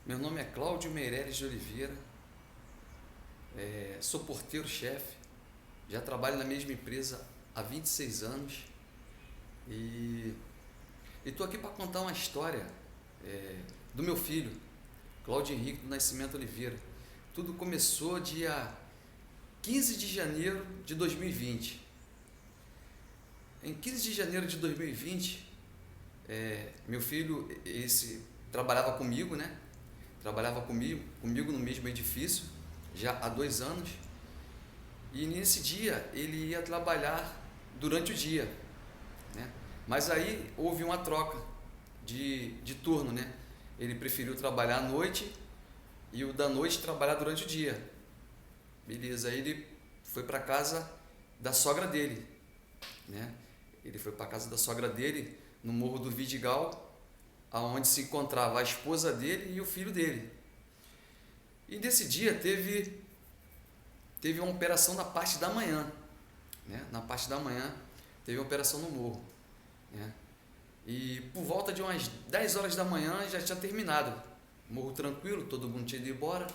Meu nome é Cláudio Meireles de Oliveira, sou porteiro-chefe, já trabalho na mesma empresa há 26 anos e estou aqui para contar uma história do meu filho, Cláudio Henrique do Nascimento Oliveira. Tudo começou dia 15 de janeiro de 2020. Em 15 de janeiro de 2020, meu filho trabalhava comigo, né? Trabalhava comigo no mesmo edifício, já há 2 anos. E nesse dia ele ia trabalhar durante o dia, né? Mas aí houve uma troca de turno, né? Ele preferiu trabalhar à noite e o da noite trabalhar durante o dia. Beleza, aí ele foi para casa da sogra dele, né? Ele foi para casa da sogra dele no Morro do Vidigal, aonde se encontrava a esposa dele e o filho dele. E nesse dia teve uma operação na parte da manhã, né? Na parte da manhã teve uma operação no morro, né? E por volta de umas 10 horas da manhã já tinha terminado. Morro tranquilo, todo mundo tinha ido embora.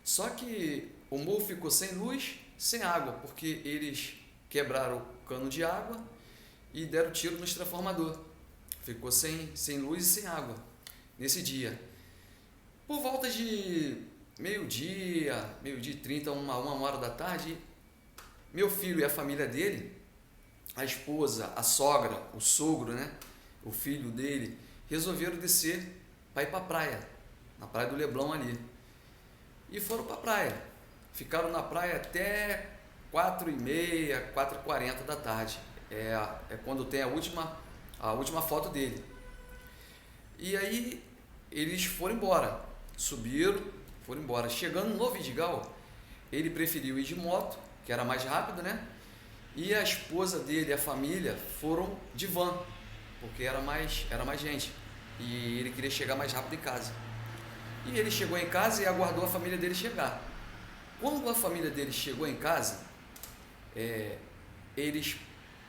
Só que o morro ficou sem luz, sem água, porque eles quebraram o cano de água e deram tiro no transformador. Ficou sem luz e sem água nesse dia. Por volta de meio-dia e 30, uma hora da tarde, meu filho e a família dele, a esposa, a sogra, o sogro, né, o filho dele, resolveram descer para ir para a praia, na praia do Leblon ali. E foram para a praia. Ficaram na praia até 4h30, 4h40 da tarde. É quando tem a última foto dele. E aí eles foram embora, foram embora. Chegando no Vidigal, ele preferiu ir de moto, que era mais rápido, né? E a esposa dele, a família, foram de van, porque era mais gente. E ele queria chegar mais rápido em casa. E ele chegou em casa e aguardou a família dele chegar. Quando a família dele chegou em casa, eles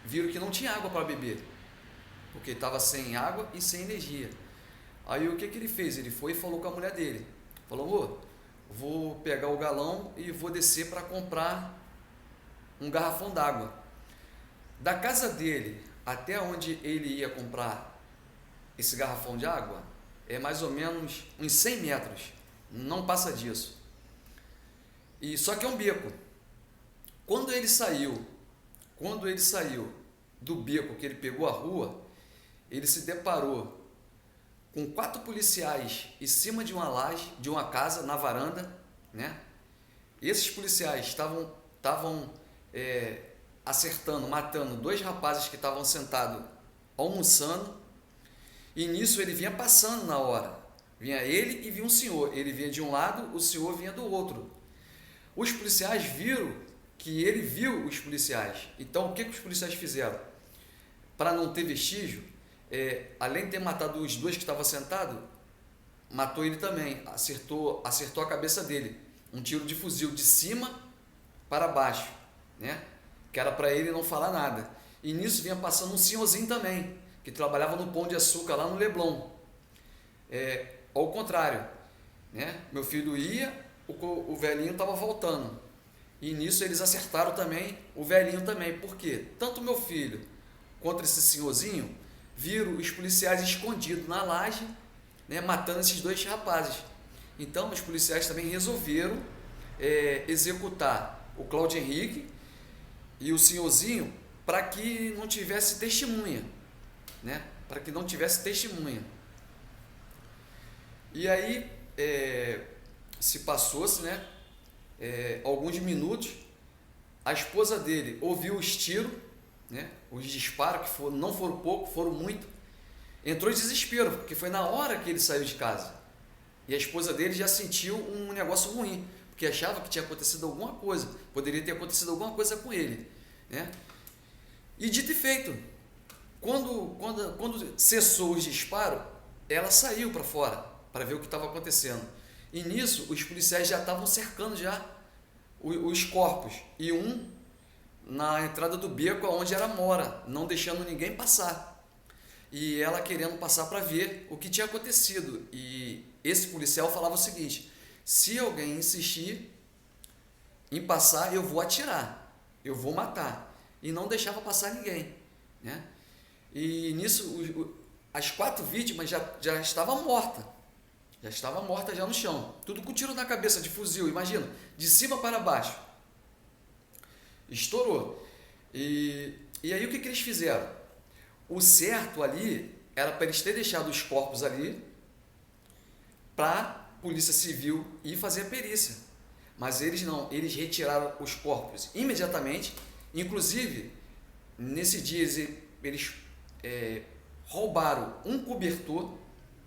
viram que não tinha água para beber, porque estava sem água e sem energia. Aí o que ele fez? Ele foi e falou com a mulher dele. Falou: vou pegar o galão e vou descer para comprar um garrafão d'água. Da casa dele até onde ele ia comprar esse garrafão de água é mais ou menos uns 100 metros, não passa disso. E só que é um beco. Quando ele saiu do beco, que ele pegou a rua, ele se deparou com 4 policiais em cima de uma laje, de uma casa, na varanda, né? Esses policiais estavam acertando, matando 2 rapazes que estavam sentados almoçando, e nisso ele vinha passando na hora. Vinha ele e vinha um senhor. Ele vinha de um lado, o senhor vinha do outro. Os policiais viram que ele viu os policiais. Então o que os policiais fizeram? Para não ter vestígio, além de ter matado os 2 que estavam sentados, matou ele também, acertou a cabeça dele, um tiro de fuzil de cima para baixo, né? Que era para ele não falar nada. E nisso vinha passando um senhorzinho também, que trabalhava no Pão de Açúcar lá no Leblon. Ao contrário, né? Meu filho ia, o velhinho estava voltando. E nisso eles acertaram também o velhinho também. Por quê? Tanto meu filho quanto esse senhorzinho viram os policiais escondidos na laje, né, matando esses 2 rapazes. Então os policiais também resolveram executar o Cláudio Henrique e o senhorzinho para que não tivesse testemunha, né? Para que não tivesse testemunha. E aí se passou-se, né, alguns minutos, a esposa dele ouviu os tiros, né, os disparos, que não foram pouco, foram muito. Entrou em desespero, porque foi na hora que ele saiu de casa. E a esposa dele já sentiu um negócio ruim, porque achava que tinha acontecido alguma coisa, poderia ter acontecido alguma coisa com ele, né? E dito e feito, quando cessou os disparos, ela saiu para fora para ver o que estava acontecendo. E nisso os policiais já estavam cercando já os corpos, e na entrada do beco onde era mora, não deixando ninguém passar. e ela querendo passar para ver o que tinha acontecido. E esse policial falava o seguinte: se alguém insistir em passar, eu vou atirar, eu vou matar. E não deixava passar ninguém, né? E nisso, as 4 vítimas já estavam mortas. Já estava morta já no chão. Tudo com tiro na cabeça de fuzil, imagina, de cima para baixo. Estourou. E aí o que eles fizeram? O certo ali era para eles terem deixado os corpos ali para a Polícia Civil ir fazer a perícia. Mas eles não, eles retiraram os corpos imediatamente. Inclusive, nesse dia eles roubaram um cobertor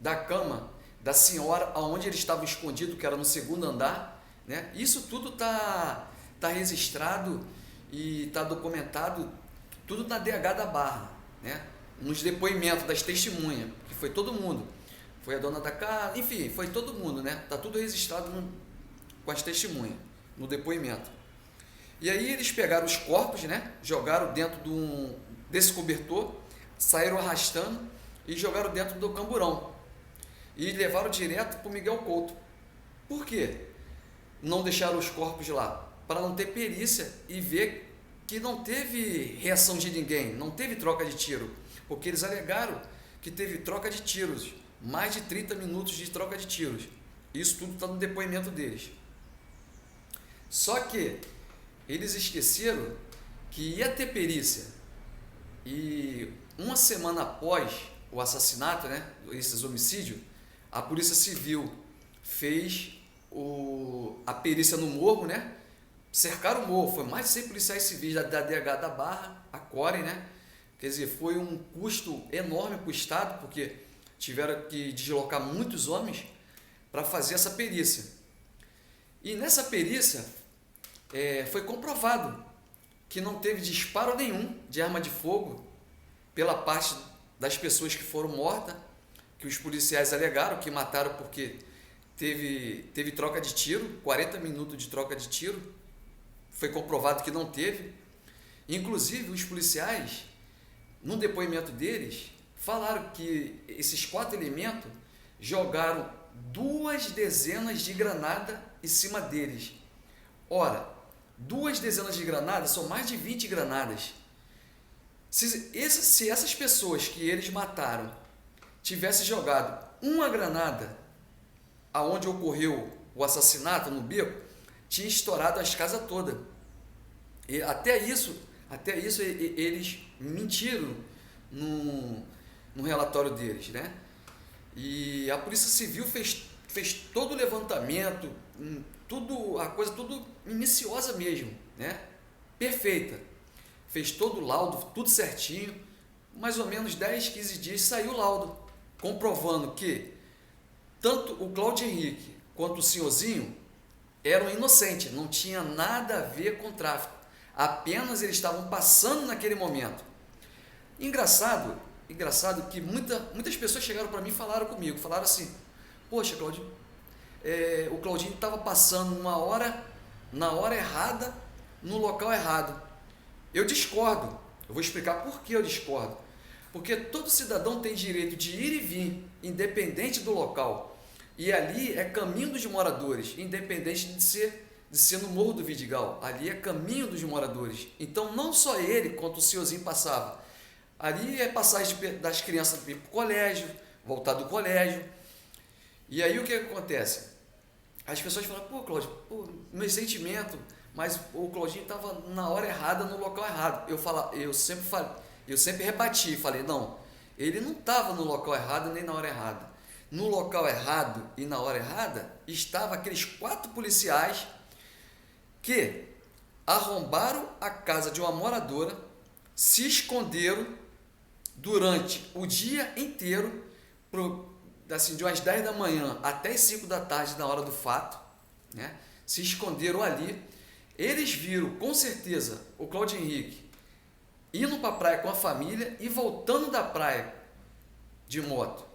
da cama da senhora aonde eles estavam escondidos, que era no 2º andar, né? Isso tudo tá registrado e tá documentado, tudo na DH da Barra, né? Nos depoimentos das testemunhas, que foi todo mundo, foi a dona da casa, enfim, foi todo mundo, né? Tá tudo registrado com as testemunhas, no depoimento. E aí eles pegaram os corpos, né? Jogaram dentro desse cobertor, saíram arrastando e jogaram dentro do camburão. E levaram direto para o Miguel Couto. Por quê? Não deixaram os corpos lá? Para não ter perícia e ver que não teve reação de ninguém, não teve troca de tiro. Porque eles alegaram que teve troca de tiros, mais de 30 minutos de troca de tiros. Isso tudo está no depoimento deles. Só que eles esqueceram que ia ter perícia. E uma semana após o assassinato, né, esses homicídios, a Polícia Civil fez a perícia no morro, né? Cercaram o morro, foi mais de 100 policiais civis da DH da Barra, a Corem, né? Quer dizer, foi um custo enorme para o Estado, porque tiveram que deslocar muitos homens para fazer essa perícia. E nessa perícia foi comprovado que não teve disparo nenhum de arma de fogo pela parte das pessoas que foram mortas, que os policiais alegaram que mataram porque teve troca de tiro, 40 minutos de troca de tiro, foi comprovado que não teve. Inclusive, os policiais, no depoimento deles, falaram que esses 4 elementos jogaram 2 dezenas de granada em cima deles. Ora, 2 dezenas de granadas são mais de 20 granadas. Se essas pessoas que eles mataram tivesse jogado uma granada aonde ocorreu o assassinato, no beco, tinha estourado as casas todas. E até isso eles mentiram no relatório deles, né? E a Polícia Civil fez todo o levantamento, a coisa tudo minuciosa mesmo, né? Perfeita. Fez todo o laudo, tudo certinho. Mais ou menos 10, 15 dias saiu o laudo, comprovando que tanto o Cláudio Henrique quanto o senhorzinho eram inocentes, não tinha nada a ver com tráfico, apenas eles estavam passando naquele momento. Engraçado que muitas pessoas chegaram para mim e falaram comigo, falaram assim: poxa, Claudinho, o Claudinho estava passando na hora errada, no local errado. Eu discordo, eu vou explicar por que eu discordo. Porque todo cidadão tem direito de ir e vir, independente do local. E ali é caminho dos moradores, independente de ser no Morro do Vidigal. Ali é caminho dos moradores. Então, não só ele, quanto o senhorzinho passava. Ali é passagem das crianças para ir para o colégio, voltar do colégio. E aí o que acontece? As pessoas falam: pô, Cláudio, meu sentimento, mas o Claudinho estava na hora errada, no local errado. Eu sempre rebati, falei: não, ele não estava no local errado nem na hora errada. No local errado e na hora errada estavam aqueles 4 policiais que arrombaram a casa de uma moradora, se esconderam durante o dia inteiro, de umas 10 da manhã até as 5 da tarde, na hora do fato, né? Se esconderam ali. Eles viram, com certeza, o Cláudio Henrique indo para a praia com a família e voltando da praia de moto.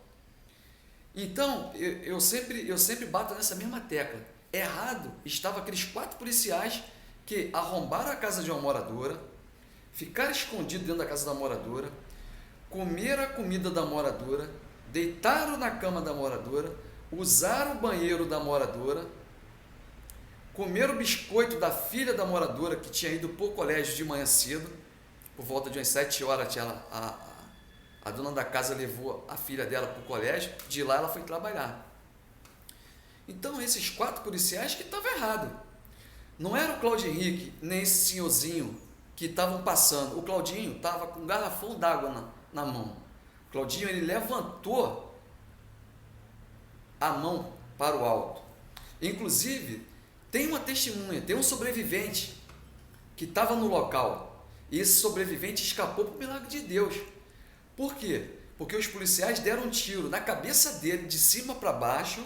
Então, eu sempre bato nessa mesma tecla. Errado estavam aqueles 4 policiais que arrombaram a casa de uma moradora, ficaram escondidos dentro da casa da moradora, comeram a comida da moradora, deitaram na cama da moradora, usaram o banheiro da moradora, comeram o biscoito da filha da moradora que tinha ido para o colégio de manhã cedo, por volta de umas 7 horas a dona da casa levou a filha dela para o colégio, de lá ela foi trabalhar. Então esses 4 policiais que estavam errados. Não era o Claudio Henrique, nem esse senhorzinho que estavam passando. O Claudinho estava com um garrafão d'água na mão. O Claudinho, ele levantou a mão para o alto. Inclusive, tem uma testemunha, tem um sobrevivente que estava no local. E esse sobrevivente escapou por milagre de Deus. Por quê? Porque os policiais deram um tiro na cabeça dele, de cima para baixo,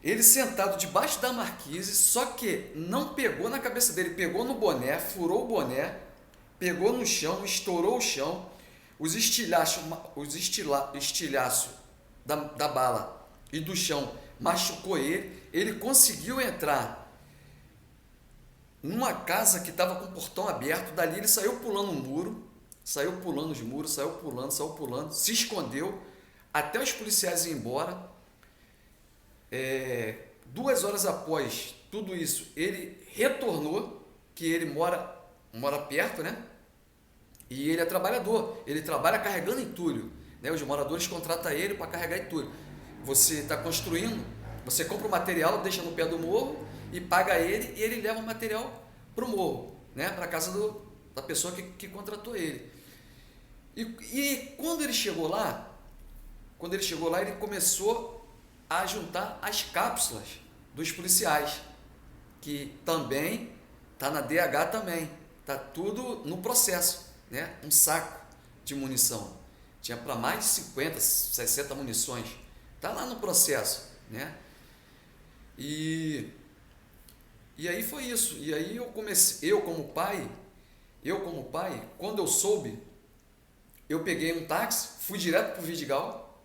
ele sentado debaixo da marquise, só que não pegou na cabeça dele, pegou no boné, furou o boné, pegou no chão, estourou o chão, os estilhaços da bala e do chão machucou ele conseguiu entrar numa casa que estava com o portão aberto, dali ele saiu pulando um muro, saiu pulando os muros, saiu pulando, se escondeu, até os policiais irem embora. 2 horas após tudo isso, ele retornou, que ele mora perto, né? E ele é trabalhador, ele trabalha carregando entulho, né? Os moradores contratam ele para carregar entulho. Você está construindo, você compra o material, deixa no pé do morro e paga ele, e ele leva o material para o morro, né? Para a casa da pessoa que contratou ele. E quando ele chegou lá, ele começou a juntar as cápsulas dos policiais, que também está na DH também, está tudo no processo, né? Um saco de munição, tinha para mais de 50, 60 munições, está lá no processo, né? E aí foi isso, e aí eu como pai, quando eu soube, eu peguei um táxi, fui direto para o Vidigal,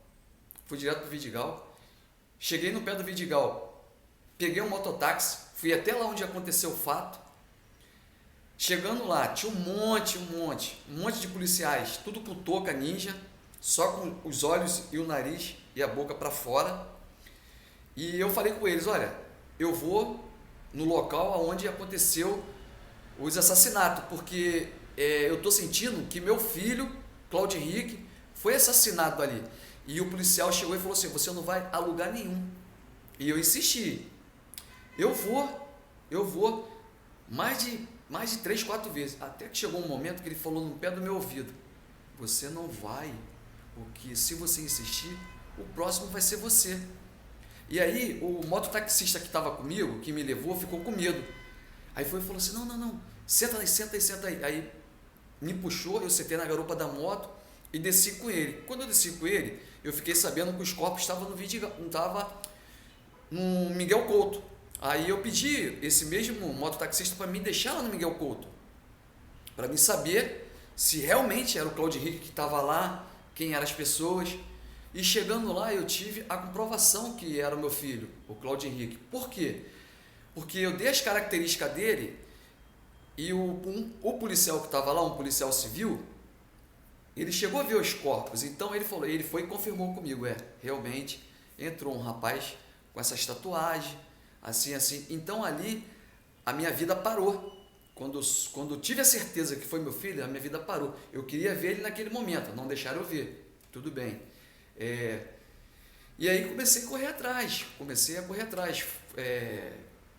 cheguei no pé do Vidigal, peguei um mototáxi, fui até lá onde aconteceu o fato. Chegando lá, tinha um monte de policiais, tudo com touca ninja, só com os olhos e o nariz e a boca para fora. E eu falei com eles, olha, eu vou no local onde aconteceu os assassinatos, porque eu estou sentindo que meu filho, Claudio Henrique, foi assassinado ali. E o policial chegou e falou assim, você não vai a lugar nenhum. E eu insisti, eu vou, mais de 3, 4 vezes, até que chegou um momento que ele falou no pé do meu ouvido, você não vai, porque se você insistir, o próximo vai ser você. E aí o mototaxista que estava comigo, que me levou, ficou com medo. Aí foi e falou assim, não, senta aí. Aí me puxou, eu sentei na garupa da moto e desci com ele. Quando eu desci com ele, eu fiquei sabendo que os corpos estavam no Miguel Couto. Aí eu pedi esse mesmo mototaxista para me deixar lá no Miguel Couto, para me saber se realmente era o Claudio Henrique que estava lá, quem eram as pessoas. E chegando lá eu tive a comprovação que era o meu filho, o Claudio Henrique. Por quê? Porque eu dei as características dele e o policial que estava lá, um policial civil, ele chegou a ver os corpos. Então ele foi e confirmou comigo, realmente entrou um rapaz com essas tatuagens, assim. Então ali a minha vida parou. Quando eu tive a certeza que foi meu filho, a minha vida parou. Eu queria ver ele naquele momento, não deixaram eu ver. Tudo bem. E aí comecei a correr atrás.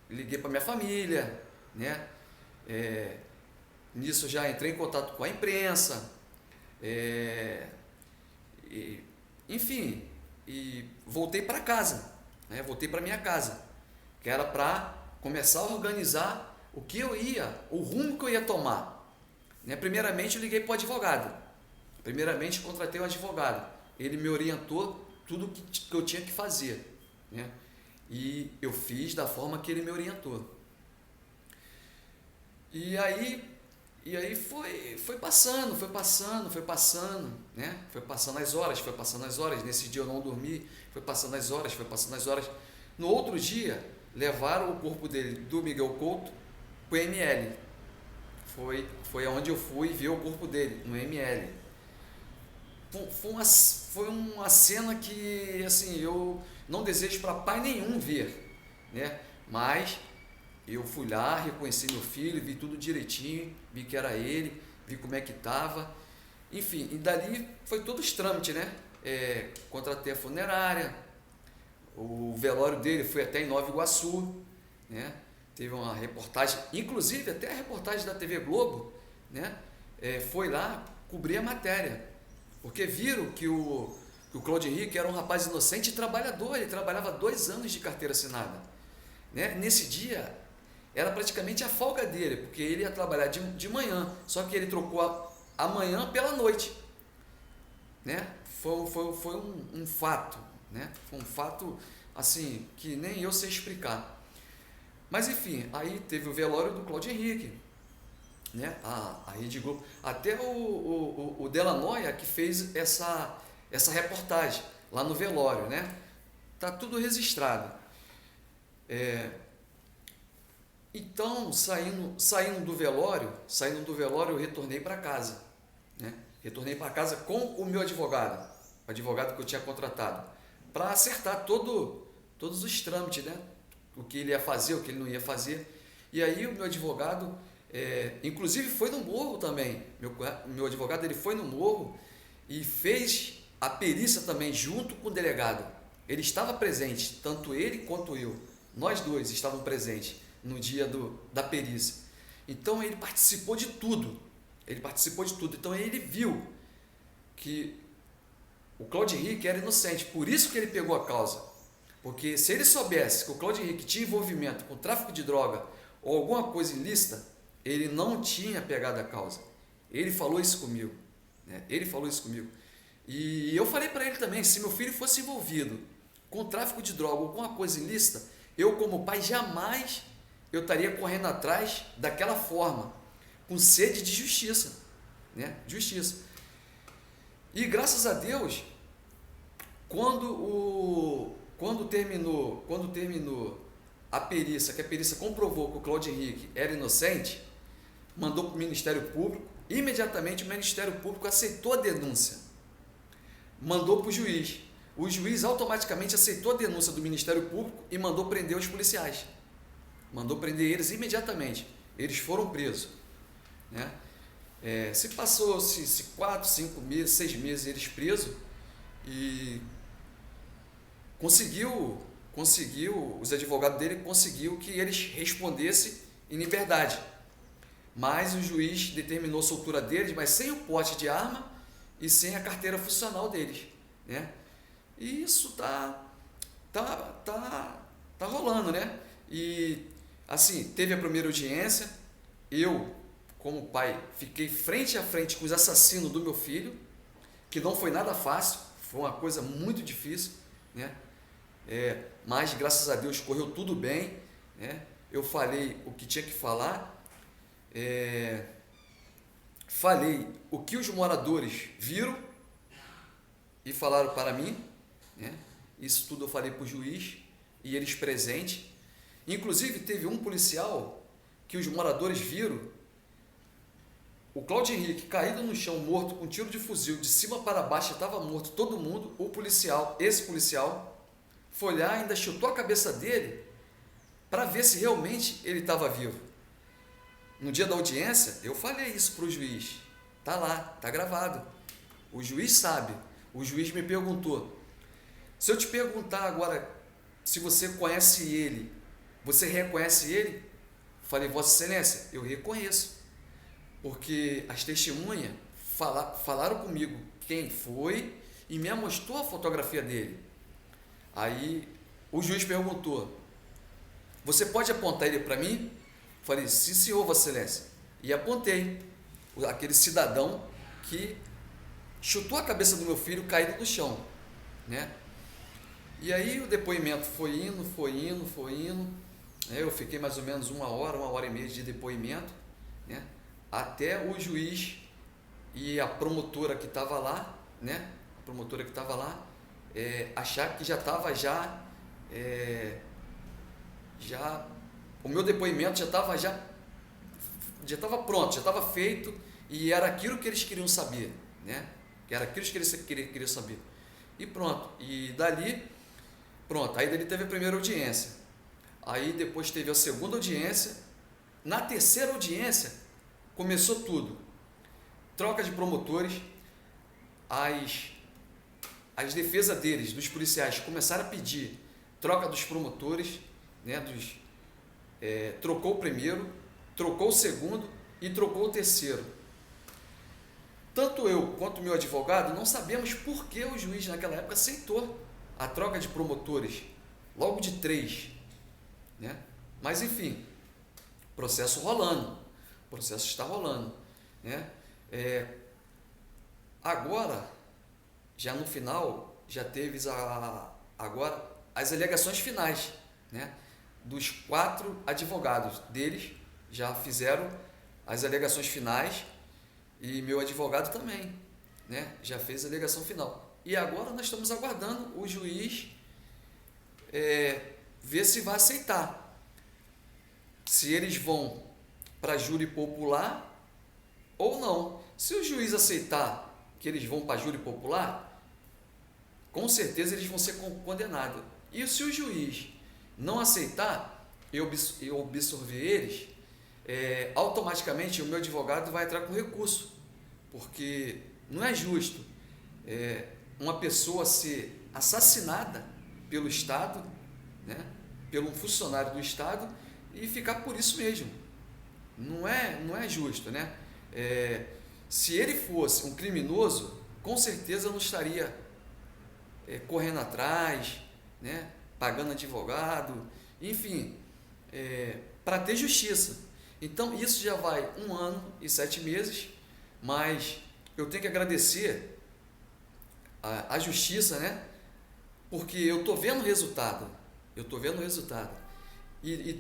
Liguei para minha família, né? Nisso já entrei em contato com a imprensa. Enfim, e voltei para casa, né? Voltei para minha casa, que era para começar a organizar o rumo que eu ia tomar, né? Primeiramente eu liguei para o advogado, contratei um advogado, ele me orientou tudo que eu tinha que fazer, né? E eu fiz da forma que ele me orientou. E aí foi passando, né? Foi passando as horas, nesse dia eu não dormi, foi passando as horas. No outro dia, levaram o corpo dele do Miguel Couto para o ML. Foi onde eu fui ver o corpo dele, no ML. foi uma cena que assim eu não desejo para pai nenhum ver, né? Mas eu fui lá, reconheci meu filho, vi tudo direitinho, vi que era ele, vi como é que estava, enfim, e dali foi todos os trâmites, né? Contratei a funerária, o velório dele foi até em Nova Iguaçu, né? Teve uma reportagem, inclusive até a reportagem da TV Globo, né? Foi lá cobrir a matéria, porque viram que o Claudio Henrique era um rapaz inocente e trabalhador, ele trabalhava 2 anos de carteira assinada, né? Nesse dia era praticamente a folga dele, porque ele ia trabalhar de manhã, só que ele trocou a manhã pela noite, né? Foi um fato, né? Foi um fato assim que nem eu sei explicar. Mas enfim, aí teve o velório do Claudio Henrique, né? A Rede Globo, até o Delanoia que fez essa reportagem lá no velório, né? Tá tudo registrado. Então, saindo do velório, eu retornei para casa, né? Retornei para casa com o meu advogado, o advogado que eu tinha contratado, para acertar todos os trâmites, né? O que ele ia fazer, o que ele não ia fazer. E aí o meu advogado, inclusive foi no morro também, meu advogado ele foi no morro e fez a perícia também junto com o delegado. Ele estava presente, tanto ele quanto eu, nós dois estavam presentes no dia da perícia. Então ele participou de tudo, então ele viu que o Claudio Henrique era inocente, por isso que ele pegou a causa. Porque se ele soubesse que o Claudio Henrique tinha envolvimento com tráfico de droga ou alguma coisa ilícita, ele não tinha pegado a causa. Ele falou isso comigo, né? Ele falou isso comigo. E eu falei para ele também, se meu filho fosse envolvido com tráfico de droga ou alguma coisa ilícita, eu como pai jamais eu estaria correndo atrás daquela forma, com sede de justiça, né? Justiça. E graças a Deus, quando terminou a perícia, que a perícia comprovou que o Claudio Henrique era inocente, mandou para o Ministério Público, imediatamente o Ministério Público aceitou a denúncia, mandou para o juiz. O juiz automaticamente aceitou a denúncia do Ministério Público e mandou prender os policiais. Mandou prender eles imediatamente. Eles foram presos, né? Se passou 4, 5 meses, 6 meses eles presos e conseguiu, os advogados dele conseguiu que eles respondessem em liberdade. Mas o juiz determinou a soltura deles, mas sem o porte de arma e sem a carteira funcional deles, né? E isso tá rolando, né? E assim, teve a primeira audiência, eu, como pai, fiquei frente a frente com os assassinos do meu filho, que não foi nada fácil, foi uma coisa muito difícil, né? Mas graças a Deus correu tudo bem, né? Eu falei o que tinha que falar, falei o que os moradores viram e falaram para mim, né? Isso tudo eu falei para o juiz e eles presentes. Inclusive teve um policial que os moradores viram o Claudio Henrique caído no chão, morto com um tiro de fuzil, de cima para baixo, estava morto todo mundo. Esse policial foi lá e ainda chutou a cabeça dele para ver se realmente ele estava vivo. No dia da audiência, eu falei isso para o juiz. Tá lá, tá gravado. O juiz sabe. O juiz me perguntou: se eu te perguntar agora se você conhece ele, você reconhece ele? Falei: Vossa Excelência, eu reconheço, porque as testemunhas falaram comigo quem foi e me mostrou a fotografia dele. Aí o juiz perguntou: você pode apontar ele para mim? Falei: sim, senhor, Vossa Excelência. E apontei aquele cidadão que chutou a cabeça do meu filho caído no chão, né? E aí o depoimento foi indo. Eu fiquei mais ou menos 1h, 1h30 de depoimento, né? Até o juiz e a promotora que estava lá, né? Achar que já estava o meu depoimento já estava pronto, já estava feito e era aquilo que eles queriam saber, né? Era aquilo que ele queria saber. E pronto. E dali, pronto. Aí dali teve a primeira audiência. Aí depois teve a segunda audiência. Na terceira audiência, começou tudo. Troca de promotores. As defesas deles, dos policiais, começaram a pedir troca dos promotores, né, trocou o primeiro, trocou o segundo e trocou o terceiro. Tanto eu quanto o meu advogado não sabemos por que o juiz naquela época aceitou a troca de promotores, logo de 3. Né? Mas enfim, processo rolando, o processo está rolando. Né? Agora, já no final, já teve agora as alegações finais, né? Dos 4 advogados deles já fizeram as alegações finais e meu advogado também, né? Já fez a alegação final. E agora nós estamos aguardando o juiz ver se vai aceitar. Se eles vão para júri popular ou não. Se o juiz aceitar que eles vão para júri popular, com certeza eles vão ser condenados. E se o juiz não aceitar eu absolver eles, automaticamente o meu advogado vai entrar com recurso, porque não é justo uma pessoa ser assassinada pelo Estado, né, pelo um funcionário do Estado, e ficar por isso mesmo. Não é justo, né? Se ele fosse um criminoso, com certeza não estaria correndo atrás, né, pagando advogado, enfim, para ter justiça. Então isso já vai 1 ano e 7 meses, mas eu tenho que agradecer a justiça, né, porque eu estou vendo o resultado, e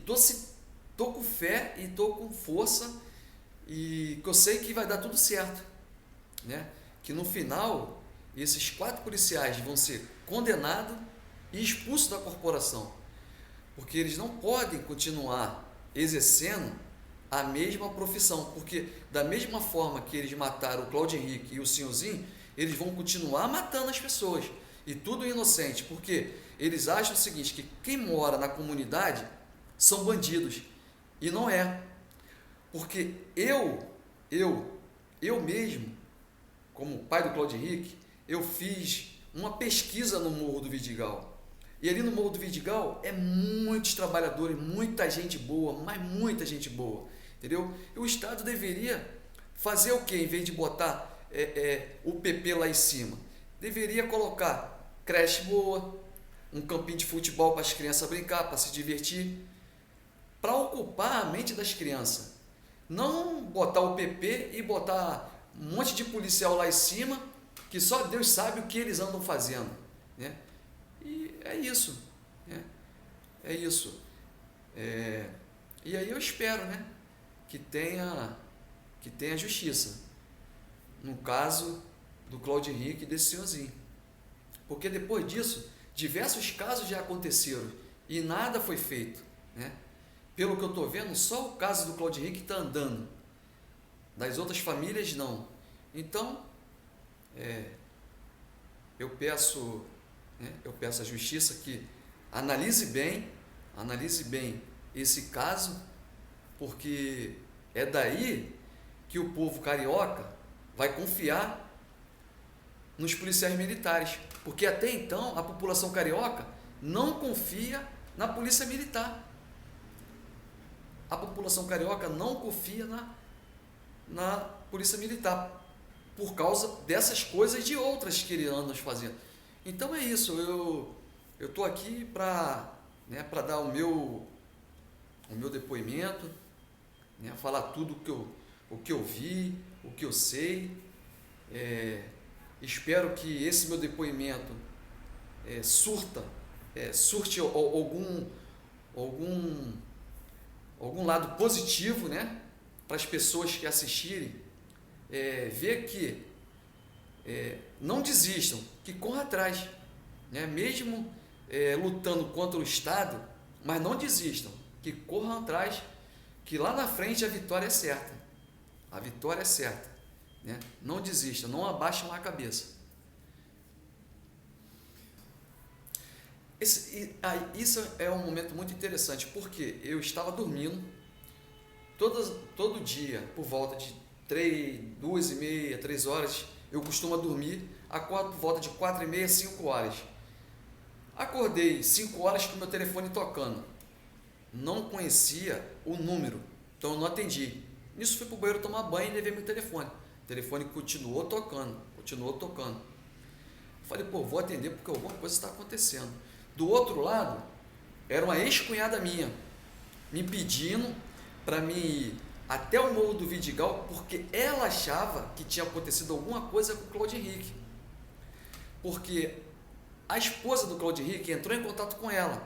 tô com fé e tô com força, e que eu sei que vai dar tudo certo, né? Que no final esses 4 policiais vão ser condenados e expulsos da corporação, porque eles não podem continuar exercendo a mesma profissão, porque da mesma forma que eles mataram o Cláudio Henrique e o Senhorzinho, eles vão continuar matando as pessoas, e tudo inocente, porque eles acham o seguinte, que quem mora na comunidade são bandidos, e não é. Porque eu mesmo, como pai do Cláudio Henrique, eu fiz uma pesquisa no Morro do Vidigal. E ali no Morro do Vidigal muitos trabalhadores, muita gente boa, mas muita gente boa, entendeu? E o Estado deveria fazer o quê? Em vez de botar o PP lá em cima, deveria colocar creche boa, um campinho de futebol para as crianças brincar, para se divertir, para ocupar a mente das crianças. Não botar o PP e botar um monte de policial lá em cima, que só Deus sabe o que eles andam fazendo, né? E é isso, né? É isso. E aí eu espero, né, que tenha justiça, no caso do Cláudio Henrique e desse senhorzinho. Porque depois disso, diversos casos já aconteceram e nada foi feito, né? Pelo que eu estou vendo, só o caso do Cláudio Henrique está andando. Das outras famílias, não. Então, eu peço à justiça que analise bem esse caso, porque é daí que o povo carioca vai confiar nos policiais militares. Porque até então, a população carioca não confia na polícia militar. A população carioca não confia na polícia militar, por causa dessas coisas e de outras que ele anda fazendo. Então é isso, eu estou aqui para dar o meu depoimento, né, falar tudo o que eu vi, o que eu sei. Espero que esse meu depoimento surte algum lado positivo, né, para as pessoas que assistirem, ver que não desistam, que corram atrás, né, mesmo lutando contra o Estado, mas não desistam, que corram atrás, que lá na frente a vitória é certa, né? Não desista, não abaixam a cabeça. Isso é um momento muito interessante, porque eu estava dormindo todo dia, por volta de 2h30, 3 horas, eu costumo dormir, acordo por volta de 4h30, 5 horas. Acordei 5 horas com meu telefone tocando. Não conhecia o número, então eu não atendi. Nisso fui para o banheiro tomar banho e levei meu telefone. O telefone continuou tocando, continuou tocando. Falei, pô, vou atender porque alguma coisa está acontecendo. Do outro lado, era uma ex-cunhada minha, me pedindo para mim ir até o Morro do Vidigal, porque ela achava que tinha acontecido alguma coisa com o Claudio Henrique. Porque a esposa do Claudio Henrique entrou em contato com ela.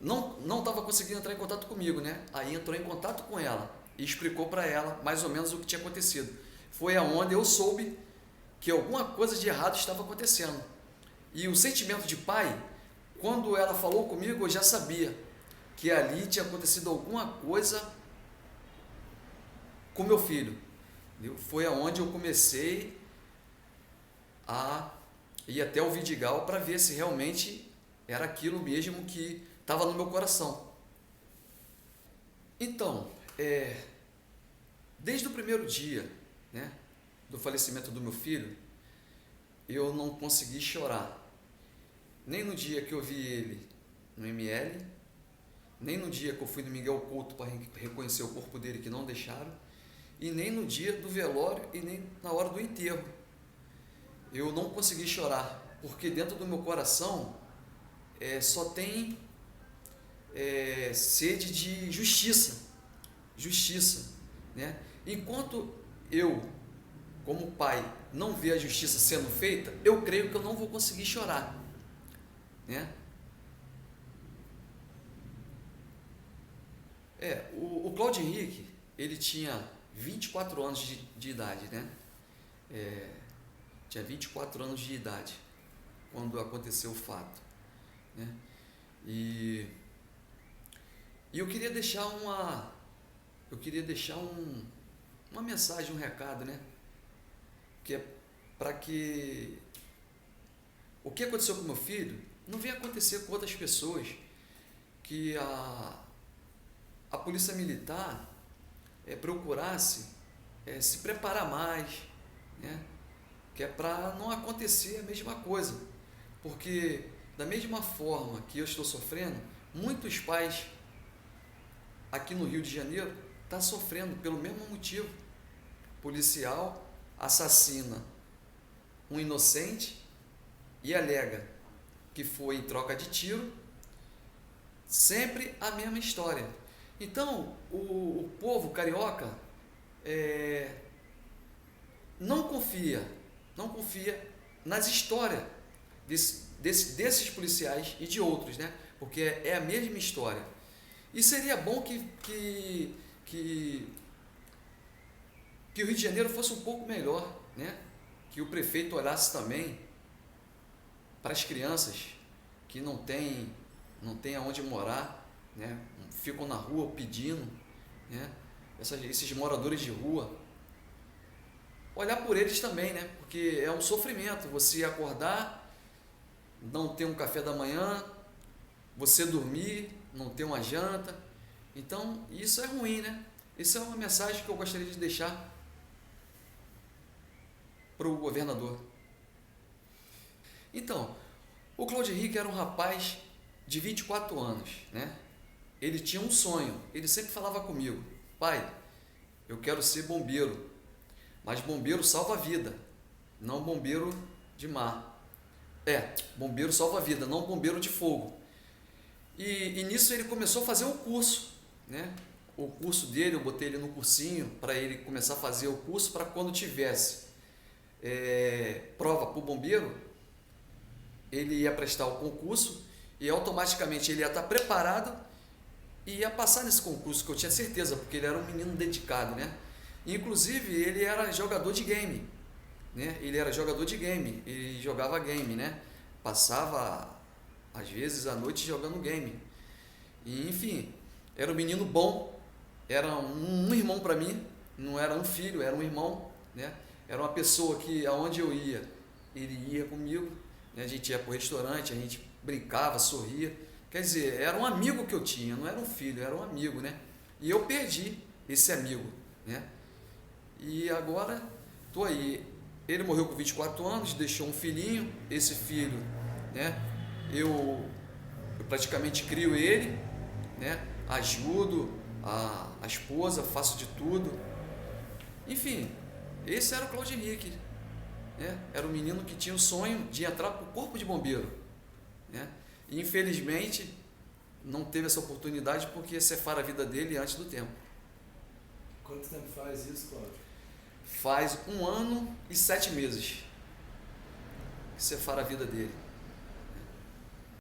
Não estava conseguindo entrar em contato comigo, né? Aí entrou em contato com ela e explicou para ela mais ou menos o que tinha acontecido. Foi aonde eu soube que alguma coisa de errado estava acontecendo. E o sentimento de pai, quando ela falou comigo, eu já sabia que ali tinha acontecido alguma coisa com meu filho. Foi aonde eu comecei a ir até o Vidigal para ver se realmente era aquilo mesmo que estava no meu coração. Então, desde o primeiro dia, né, do falecimento do meu filho, eu não consegui chorar. Nem no dia que eu vi ele no ML, nem no dia que eu fui no Miguel Couto para reconhecer o corpo dele, que não deixaram, e nem no dia do velório e nem na hora do enterro. Eu não consegui chorar, porque dentro do meu coração só tem sede de justiça, né? Enquanto eu, como pai, não ver a justiça sendo feita, eu creio que eu não vou conseguir chorar, né? O Claudio Henrique, ele tinha 24 anos de idade, né? Tinha 24 anos de idade quando aconteceu o fato, né? E eu queria deixar uma mensagem, um recado, né? Que é para que o que aconteceu com meu filho não venha acontecer com outras pessoas, que a polícia militar procurasse se preparar mais, né? Que é para não acontecer a mesma coisa, porque da mesma forma que eu estou sofrendo, muitos pais aqui no Rio de Janeiro estão sofrendo pelo mesmo motivo. Policial assassina um inocente e alega que foi em troca de tiro, sempre a mesma história. Então, o povo carioca não confia nas histórias desses policiais e de outros, né? Porque é a mesma história. E seria bom que o Rio de Janeiro fosse um pouco melhor, né? Que o prefeito olhasse também para as crianças que não têm aonde morar, né? Ficam na rua pedindo, né? Esses moradores de rua, olhar por eles também, né? Porque é um sofrimento você acordar, não ter um café da manhã, você dormir, não ter uma janta. Então isso é ruim, né? Isso é uma mensagem que eu gostaria de deixar para o governador. Então, o Claudio Henrique era um rapaz de 24 anos, né? Ele tinha um sonho, ele sempre falava comigo: pai, eu quero ser bombeiro, mas bombeiro salva a vida, não bombeiro de mar. Bombeiro salva a vida, não bombeiro de fogo. E nisso ele começou a fazer um curso, né? O curso dele, eu botei ele no cursinho para ele começar a fazer o curso, para quando tivesse prova para o bombeiro, ele ia prestar o concurso e automaticamente ele ia estar preparado e ia passar nesse concurso, que eu tinha certeza, porque ele era um menino dedicado, né? Inclusive ele era jogador de game, né? Ele jogava game, né? Passava às vezes à noite jogando game. E, enfim, era um menino bom, era um irmão para mim, não era um filho, era um irmão, né? Era uma pessoa que aonde eu ia, ele ia comigo, né? A gente ia para o restaurante, a gente brincava, sorria. Quer dizer, era um amigo que eu tinha, não era um filho, era um amigo, né? E eu perdi esse amigo, né? E agora tô aí. Ele morreu com 24 anos, deixou um filhinho. Esse filho, né? Eu praticamente crio ele, né? Ajudo a esposa, faço de tudo. Enfim, esse era o Claudio Henrique, né? Era um menino que tinha o sonho de entrar para o corpo de bombeiro, né? E infelizmente não teve essa oportunidade porque cefaram a vida dele antes do tempo. Quanto tempo faz isso, Cláudio? Faz 1 ano e 7 meses que cefara a vida dele.